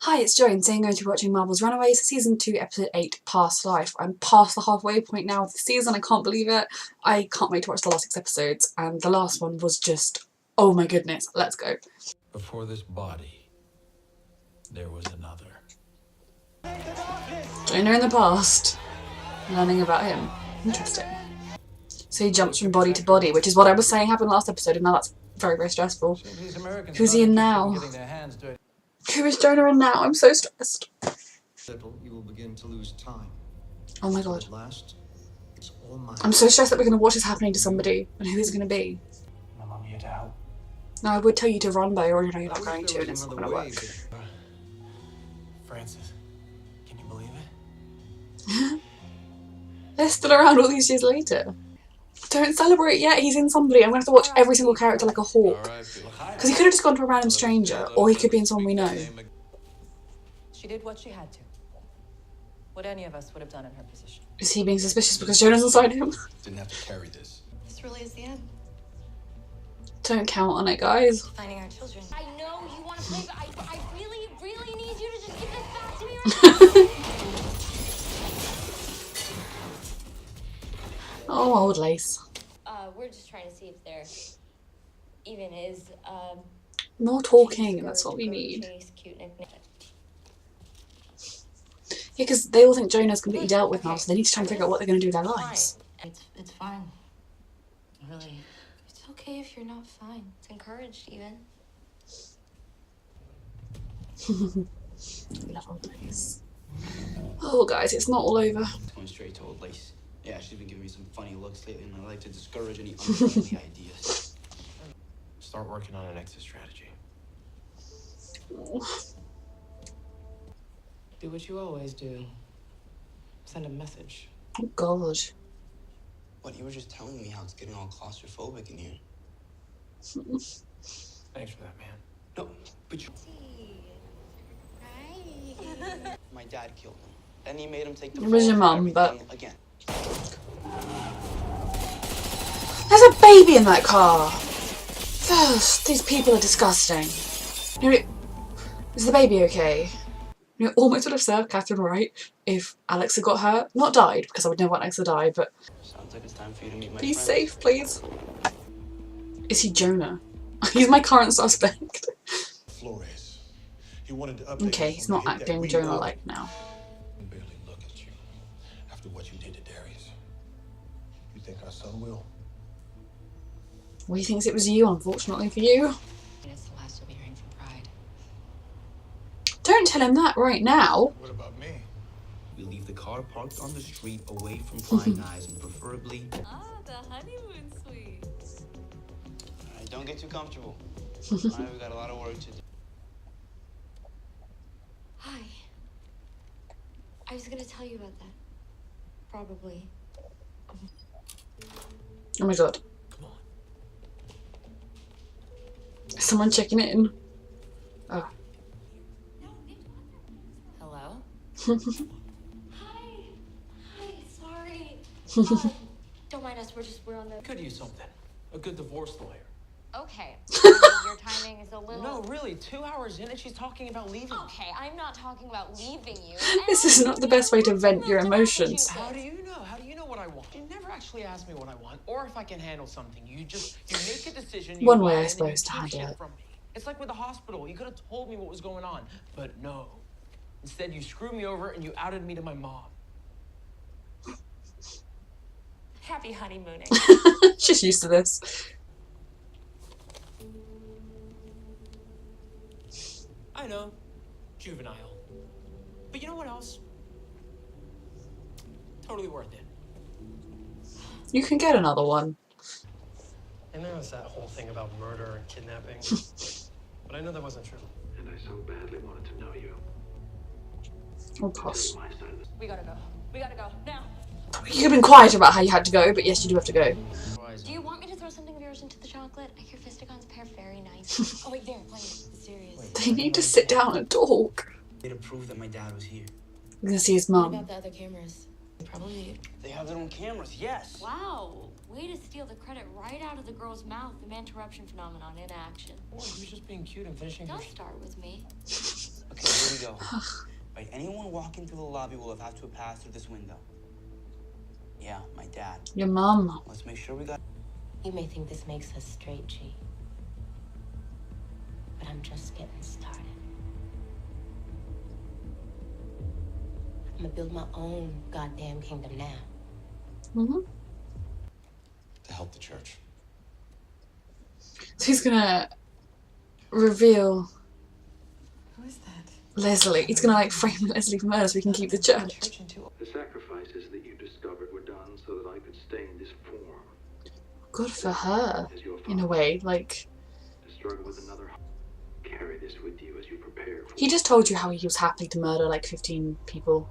Hi, it's Joan saying going to be watching Marvel's Runaways, Season 2, Episode 8, Past Life. I'm past the halfway point now of the season, I can't believe it. I can't wait to watch the last 6 episodes, and the last one was just, oh my goodness, let's go. Before this body, there was another. Jonah in the past, learning about him. Interesting. So he jumps from body to body, which is what I was saying happened last episode, and now that's very, very stressful. Who's he in now? Who is Jonah in now? I'm so stressed. You will begin to lose time. Oh my god. Last, it's all mine. I'm so stressed that we're going to watch this happening to somebody, and who is it going to be? My mom here to help. No, I would tell you to run, but I already know you're not going to, and it's not going to work. Francis, can you believe it? They're still around all these years later. Don't celebrate yet, he's in somebody. I'm going to have to watch every single character like a hawk. Because he could have just gone to a random stranger, or he could be in someone we know. She did what she had to. What any of us would have done in her position. Is he being suspicious because Jonah's inside him? Didn't have to carry this. This really is the end. Don't count on it, guys. Finding our children. I know you want to play, but I really, really need you to just give this back to me right now. Oh, old lace. We're just trying to see if there even is More talking, that's what we need. cute nickname. Yeah, because they all think Jonah's completely dealt with now, so they need to try and figure out what they're going to do with their lives. It's fine. Really. It's okay if you're not fine. It's encouraged even. Love old lace. Oh, guys, it's not all over. Going straight to old lace. Yeah, she's been giving me some funny looks lately, and I like to discourage any unfriendly ideas. Start working on an exit strategy. Do what you always do. Send a message. Oh, God. What, you were just telling me how it's getting all claustrophobic in here. Thanks for that, man. No, but you... My dad killed him. Then he made him take the It was fall your for mum, but... everything again. There's a baby in that car! First, these people are disgusting. Is the baby okay? You almost would have served Catherine right if Alex had got hurt. Not died, because I would never want Alex to die, but... Sounds like it's time for you to meet my Be friend. safe, please. Is he Jonah? He's my current suspect. Flores. He wanted to update Okay, us he's on not the hit that acting we Jonah-like now. can barely look at you after what you did to Darius. You think our son will? Well, he thinks it was you, unfortunately for you. It's the last you'll be hearing from Pride. Don't tell him that right now. What about me? We leave the car parked on the street, away from prying eyes, and preferably... Ah, the honeymoon suite. Alright, don't get too comfortable. Alright, we got a lot of work to do. Hi. I was gonna tell you about that. Probably. Oh my god. Come on. Is someone checking in? Oh. Hello? Hi. Hi, sorry. Don't mind us, we're on the... Could use something. A good divorce lawyer. Okay. Your timing is a little... No, really, 2 hours in and she's talking about leaving. Okay, I'm not talking about leaving you. This is not the best way to vent your emotions. How do you know? How do you know what I want? You never actually asked me what I want or if I can handle something. You make a decision. You One way, lie, I and then suppose, you to keep handle shit it. from me. It's like with the hospital. You could have told me what was going on, but no. Instead, you screwed me over and you outed me to my mom. Happy honeymooning. She's used to this. I know, juvenile. But you know what else? Totally worth it. You can get another one. And there was that whole thing about murder and kidnapping. But I know that wasn't true. And I so badly wanted to know you. Oh gosh. We gotta go. We gotta go. Now. You could have been quiet about how you had to go, but yes, you do have to go. Do you want me to throw something of yours into the chocolate? I hear Fistagon's pair very nice. Oh wait, there, play it. It's serious. They need to sit down and talk. To prove that my dad was here. We're gonna see his What mum. about the other cameras? Probably. They have their own cameras, yes. Wow, way to steal the credit right out of the girl's mouth. The man-interruption phenomenon in action. Boy, he was just being cute and finishing her Don't start with me. Okay, here we go. Right, anyone walking through the lobby will have to pass through this window. Yeah, my dad. Your mum. Let's make sure we got... You may think this makes us straight, G. But I'm just getting started. I'm gonna build my own goddamn kingdom now. Mm-hmm. To help the church. So he's gonna reveal Who is that? Leslie. He's gonna like frame Leslie for murder so we can keep the church. The sacrifices that you discovered were done so that I could stay in this form. Good for her, As your in a father. way. Like, To struggle with another. Carry this with you as you prepare for he just told you how he was happy to murder like 15 people.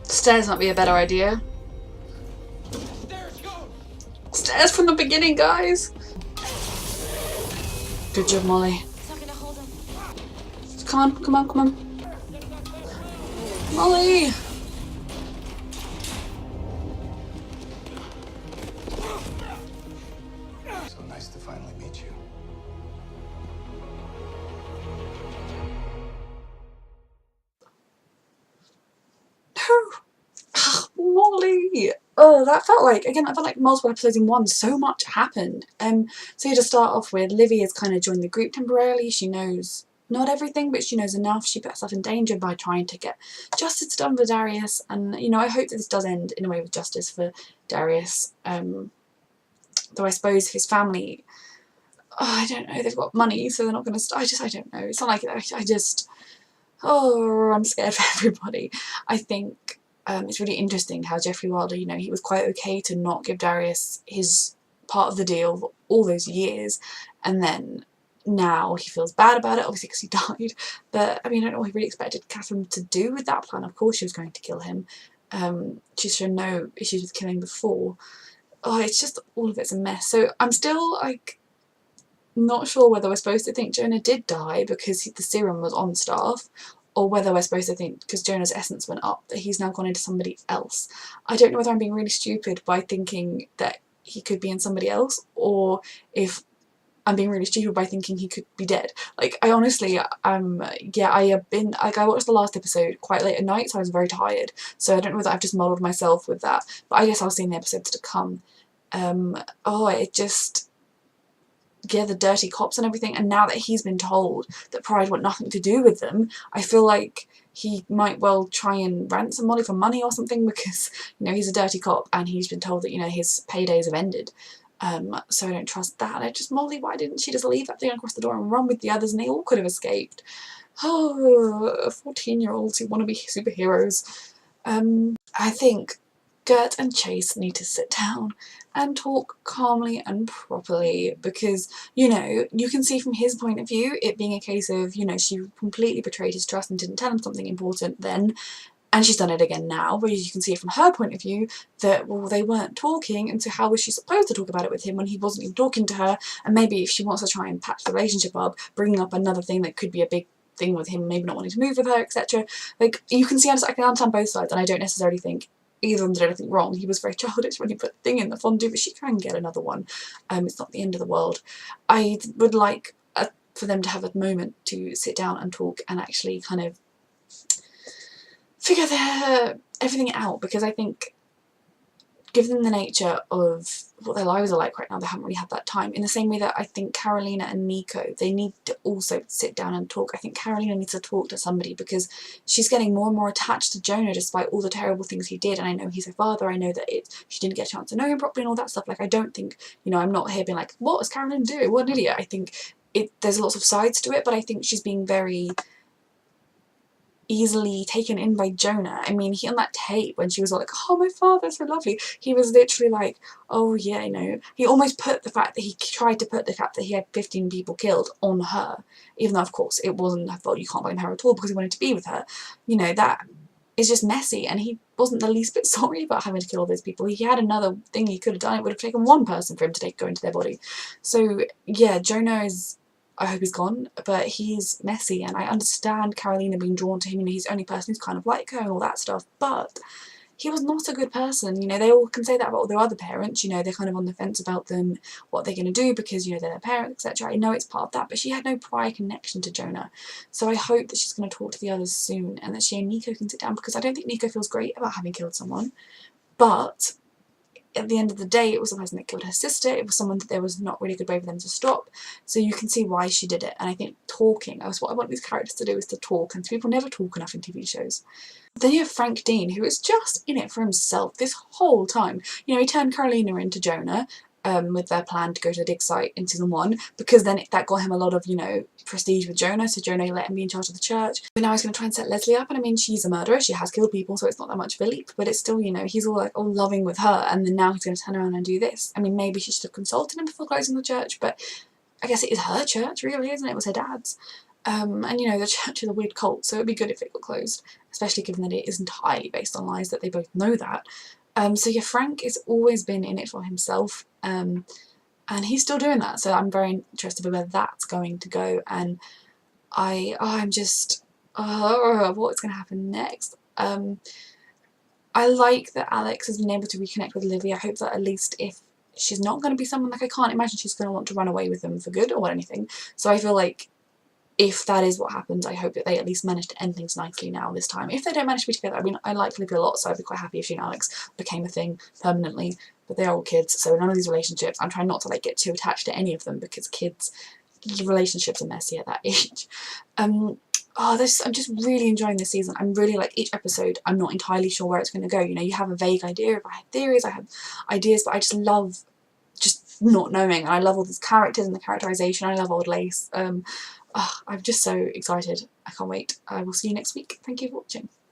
Stairs might be a better idea. Stairs from the beginning, guys. Good job, Molly. It's not gonna hold him. Come on, come on, come on. Molly! So nice to finally meet you. Molly! Oh, that felt like, again, that felt like multiple episodes in one. So much happened. So yeah, to start off with, Livy has kind of joined the group temporarily. She knows not everything, but she knows enough. She put herself in danger by trying to get justice done for Darius. And, you know, I hope that this does end in a way with justice for Darius. Though I suppose his family, oh, I don't know, they've got money, so they're not going to, I don't know. It's not like, I'm scared for everybody. I think it's really interesting how Jeffrey Wilder, you know, he was quite okay to not give Darius his part of the deal all those years, and then now he feels bad about it, obviously because he died. But I mean, I don't know what he really expected Catherine to do with that plan. Of course she was going to kill him. She's shown no issues with killing before. Oh, it's just, all of it's a mess. So I'm still like not sure whether we're supposed to think Jonah did die because the serum was on staff, or whether we're supposed to think because Jonah's essence went up that he's now gone into somebody else. I don't know whether I'm being really stupid by thinking that he could be in somebody else, or if I'm being really stupid by thinking he could be dead. Like, I honestly, yeah, I have been, like, I watched the last episode quite late at night, so I was very tired. So I don't know whether I've just muddled myself with that, but I guess I'll see in the episodes to come. Oh, it just, yeah, the dirty cops and everything, and now that he's been told that Pride want nothing to do with them, I feel like he might well try and ransom Molly for money or something, because, you know, he's a dirty cop and he's been told that, you know, his paydays have ended. So I don't trust that. Molly, why didn't she just leave that thing across the door and run with the others, and they all could have escaped? Oh, 14-year-olds who want to be superheroes. I think Gert and Chase need to sit down and talk calmly and properly, because, you know, you can see from his point of view it being a case of, you know, she completely betrayed his trust and didn't tell him something important then, and she's done it again now, but you can see it from her point of view that, well, they weren't talking, and so how was she supposed to talk about it with him when he wasn't even talking to her? And maybe if she wants to try and patch the relationship up, bringing up another thing that could be a big thing with him, maybe not wanting to move with her, etc. Like, you can see, I can understand both sides, and I don't necessarily think either of them did anything wrong. He was very childish when he put the thing in the fondue, but she can get another one. It's not the end of the world. I would like for them to have a moment to sit down and talk and actually kind of figure everything out, because I think, given the nature of what their lives are like right now, they haven't really had that time. In the same way that I think Carolina and Nico, they need to also sit down and talk. I think Carolina needs to talk to somebody, because she's getting more and more attached to Jonah despite all the terrible things he did. And I know he's her father, I know that she didn't get a chance to know him properly and all that stuff. Like, I don't think, you know, I'm not here being like, what is Carolina doing? What an idiot. I think there's lots of sides to it, but I think she's being very easily taken in by Jonah. I mean, he on that tape when she was all like, oh, my father's so lovely, he was literally like, oh yeah, you know, he almost put the fact that he tried to put the fact that he had 15 people killed on her, even though of course it wasn't her fault. You can't blame her at all because he wanted to be with her. You know, that is just messy, and he wasn't the least bit sorry about having to kill all those people. He had another thing he could have done. It would have taken one person for him to go into their body. So yeah, Jonah is, I hope he's gone, but he's messy, and I understand Carolina being drawn to him. You know, he's the only person who's kind of like her and all that stuff, but he was not a good person. You know, they all can say that about all their other parents, you know, they're kind of on the fence about them, what they're going to do because, you know, they're their parents, etc. I know it's part of that, but she had no prior connection to Jonah. So I hope that she's going to talk to the others soon and that she and Nico can sit down, because I don't think Nico feels great about having killed someone. But at the end of the day, it was the person that killed her sister. It was someone that there was not really a good way for them to stop. So you can see why she did it. And I think talking, that's what I want these characters to do, is to talk. And people never talk enough in TV shows. Then you have Frank Dean, who is just in it for himself this whole time. You know, he turned Carolina into Jonah with their plan to go to the dig site in season 1, because then that got him a lot of, you know, prestige with Jonah, so Jonah let him be in charge of the church. But now he's going to try and set Leslie up, and I mean, she's a murderer, she has killed people, so it's not that much of a leap, but it's still, you know, he's all like, all loving with her, and then now he's going to turn around and do this. I mean, maybe she should have consulted him before closing the church, but I guess it is her church, really, isn't it? It was her dad's. And you know, the church is a weird cult, so it'd be good if it got closed, especially given that it is entirely based on lies, that they both know that. So yeah, Frank has always been in it for himself, and he's still doing that, so I'm very interested in where that's going to go, and I'm just, what's going to happen next? I like that Alex has been able to reconnect with Livy. I hope that at least if she's not going to be someone, like, I can't imagine she's going to want to run away with them for good or anything, so I feel like if that is what happens, I hope that they at least manage to end things nicely now this time. If they don't manage to be together, I mean, I like Livy a lot, so I'd be quite happy if she and Alex became a thing permanently, but they're all kids, so none of these relationships, I'm trying not to like get too attached to any of them, because kids, relationships are messy at that age. I'm just really enjoying this season. I'm really, like, each episode, I'm not entirely sure where it's going to go. You know, you have a vague idea. If I had theories, I have ideas, but I just love just not knowing. And I love all these characters and the characterization. I love Old Lace. I'm just so excited. I can't wait. I will see you next week. Thank you for watching.